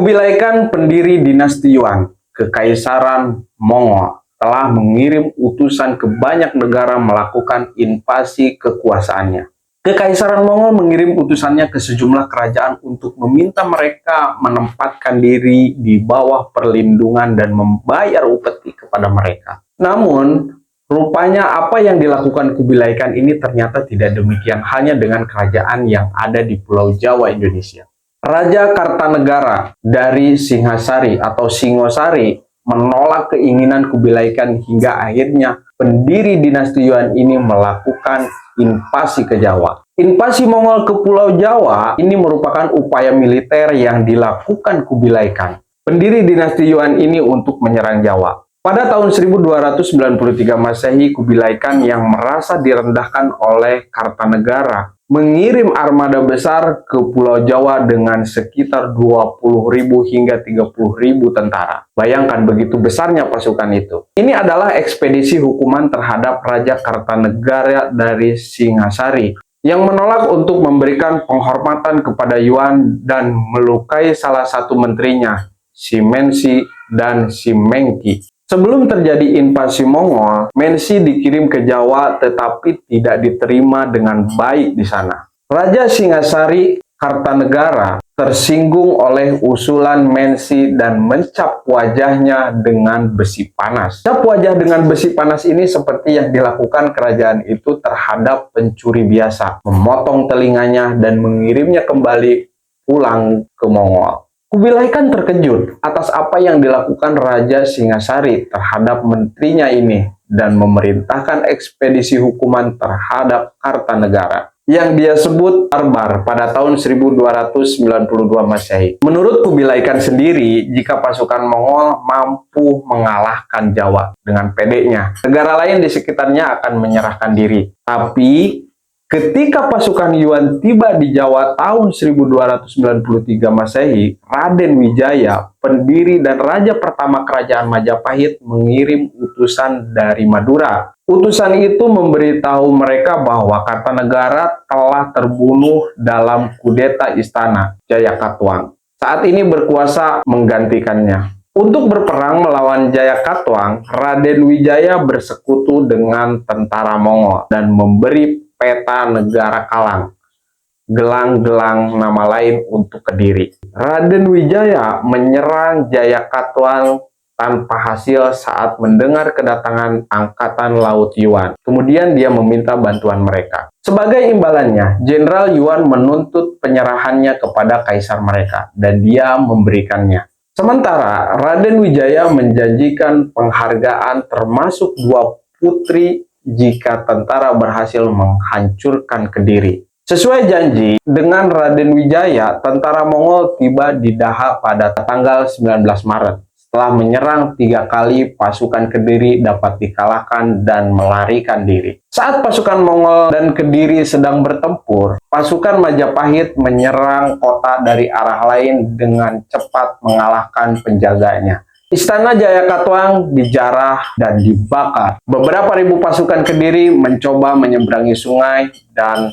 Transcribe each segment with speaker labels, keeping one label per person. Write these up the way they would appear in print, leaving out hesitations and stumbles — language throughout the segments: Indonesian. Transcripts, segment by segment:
Speaker 1: Kubilai Khan, pendiri dinasti Yuan, Kekaisaran Mongol, telah mengirim utusan ke banyak negara melakukan invasi kekuasaannya. Kekaisaran Mongol mengirim utusannya ke sejumlah kerajaan untuk meminta mereka menempatkan diri di bawah perlindungan dan membayar upeti kepada mereka. Namun, rupanya apa yang dilakukan Kubilai Khan ini ternyata tidak demikian hanya dengan kerajaan yang ada di Pulau Jawa, Indonesia. Raja Kartanegara dari Singhasari atau Singosari menolak keinginan Kubilai Khan hingga akhirnya pendiri dinasti Yuan ini melakukan invasi ke Jawa. Invasi Mongol ke Pulau Jawa ini merupakan upaya militer yang dilakukan Kubilai Khan, pendiri dinasti Yuan ini, untuk menyerang Jawa. Pada tahun 1293 Masehi, Kubilai Khan yang merasa direndahkan oleh Kartanegara mengirim armada besar ke Pulau Jawa dengan sekitar 20.000 hingga 30.000 tentara. Bayangkan begitu besarnya pasukan itu. Ini adalah ekspedisi hukuman terhadap Raja Kartanegara dari Singhasari yang menolak untuk memberikan penghormatan kepada Yuan dan melukai salah satu menterinya, si Mensi dan si Mengki. Sebelum terjadi invasi Mongol, Mensi dikirim ke Jawa tetapi tidak diterima dengan baik di sana. Raja Singhasari Kartanegara tersinggung oleh usulan Mensi dan mencap wajahnya dengan besi panas. Cap wajah dengan besi panas ini seperti yang dilakukan kerajaan itu terhadap pencuri biasa, memotong telinganya dan mengirimnya kembali pulang ke Mongol. Kubilai Khan terkejut atas apa yang dilakukan Raja Singhasari terhadap menterinya ini dan memerintahkan ekspedisi hukuman terhadap Kartanegara yang dia sebut barbar pada tahun 1292 Masehi. Menurut Kubilai Khan sendiri, jika pasukan Mongol mampu mengalahkan Jawa dengan pedenya, negara lain di sekitarnya akan menyerahkan diri. Tapi ketika pasukan Yuan tiba di Jawa tahun 1293 Masehi, Raden Wijaya, pendiri dan raja pertama kerajaan Majapahit, mengirim utusan dari Madura. Utusan itu memberitahu mereka bahwa Kartanegara telah terbunuh dalam kudeta istana Jayakatwang. Saat ini berkuasa menggantikannya. Untuk berperang melawan Jayakatwang, Raden Wijaya bersekutu dengan tentara Mongol dan memberi peta negara Kalang, gelang-gelang nama lain untuk Kediri. Raden Wijaya menyerang Jayakatwang tanpa hasil saat mendengar kedatangan angkatan laut Yuan. Kemudian dia meminta bantuan mereka. Sebagai imbalannya, Jenderal Yuan menuntut penyerahannya kepada kaisar mereka, dan dia memberikannya. Sementara Raden Wijaya menjanjikan penghargaan termasuk 2 putri jika tentara berhasil menghancurkan Kediri. Sesuai janji dengan Raden Wijaya, tentara Mongol tiba di Daha pada tanggal 19 Maret. Setelah menyerang 3 kali, pasukan Kediri dapat dikalahkan dan melarikan diri. Saat pasukan Mongol dan Kediri sedang bertempur, pasukan Majapahit menyerang kota dari arah lain dengan cepat mengalahkan penjaganya. Istana Jayakatwang dijarah dan dibakar. Beberapa ribu pasukan Kediri mencoba menyeberangi sungai dan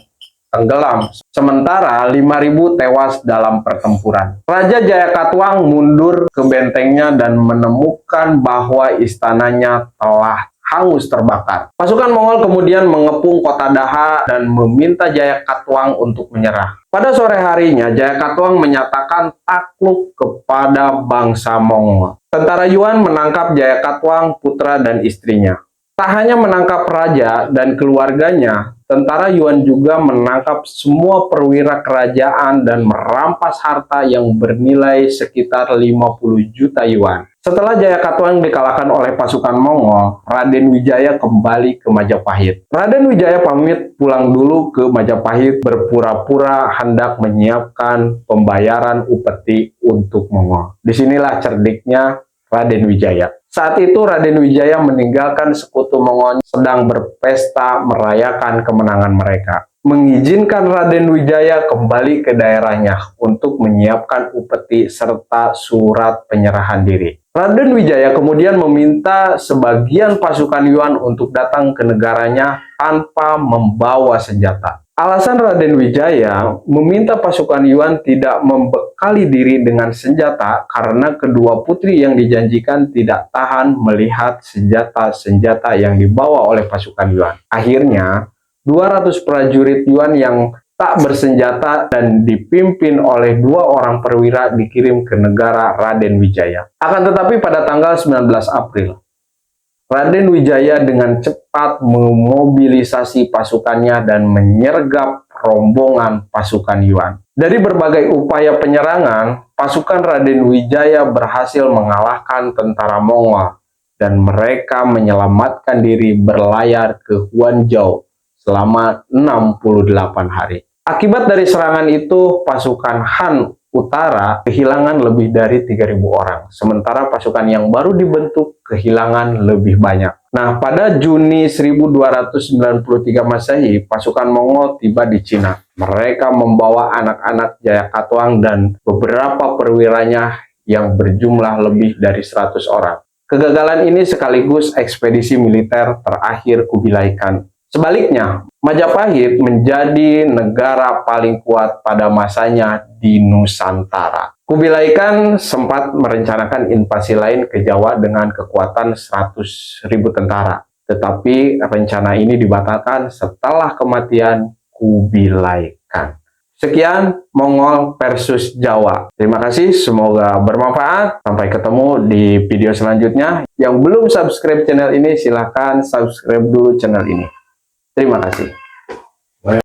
Speaker 1: tenggelam, sementara 5.000 tewas dalam pertempuran. Raja Jayakatwang mundur ke bentengnya dan menemukan bahwa istananya telah hangus terbakar. Pasukan Mongol kemudian mengepung kota Daha dan meminta Jayakatwang untuk menyerah. Pada sore harinya, Jayakatwang menyatakan takluk kepada bangsa Mongol. Tentara Yuan menangkap Jayakatwang, putra dan istrinya. Tak hanya menangkap raja dan keluarganya, tentara Yuan juga menangkap semua perwira kerajaan dan merampas harta yang bernilai sekitar 50 juta Yuan. Setelah Jayakatwang dikalahkan oleh pasukan Mongol, Raden Wijaya kembali ke Majapahit. Raden Wijaya pamit pulang dulu ke Majapahit, berpura-pura hendak menyiapkan pembayaran upeti untuk Mongol. Disinilah cerdiknya Raden Wijaya. Saat itu Raden Wijaya meninggalkan sekutu Mongol sedang berpesta merayakan kemenangan mereka. Mengizinkan Raden Wijaya kembali ke daerahnya untuk menyiapkan upeti serta surat penyerahan diri. Raden Wijaya kemudian meminta sebagian pasukan Yuan untuk datang ke negaranya tanpa membawa senjata. Alasan Raden Wijaya meminta pasukan Yuan tidak membekali diri dengan senjata karena kedua putri yang dijanjikan tidak tahan melihat senjata-senjata yang dibawa oleh pasukan Yuan. Akhirnya, 200 prajurit Yuan yang tak bersenjata dan dipimpin oleh 2 orang perwira dikirim ke negara Raden Wijaya. Akan tetapi pada tanggal 19 April, Raden Wijaya dengan cepat memobilisasi pasukannya dan menyergap rombongan pasukan Yuan. Dari berbagai upaya penyerangan, pasukan Raden Wijaya berhasil mengalahkan tentara Mongol dan mereka menyelamatkan diri berlayar ke Huanzhou selama 68 hari. Akibat dari serangan itu, pasukan Han Utara kehilangan lebih dari 3.000 orang, sementara pasukan yang baru dibentuk kehilangan lebih banyak. Nah, pada Juni 1293 Masehi, pasukan Mongol tiba di Cina. Mereka membawa anak-anak Jayakatwang dan beberapa perwiranya yang berjumlah lebih dari 100 orang. Kegagalan ini sekaligus ekspedisi militer terakhir Kubilai Khan. Sebaliknya, Majapahit menjadi negara paling kuat pada masanya di Nusantara. Kubilai Khan sempat merencanakan invasi lain ke Jawa dengan kekuatan 100.000 tentara. Tetapi rencana ini dibatalkan setelah kematian Kubilai Khan. Sekian Mongol versus Jawa. Terima kasih, semoga bermanfaat. Sampai ketemu di video selanjutnya. Yang belum subscribe channel ini, silahkan subscribe dulu channel ini. Terima kasih.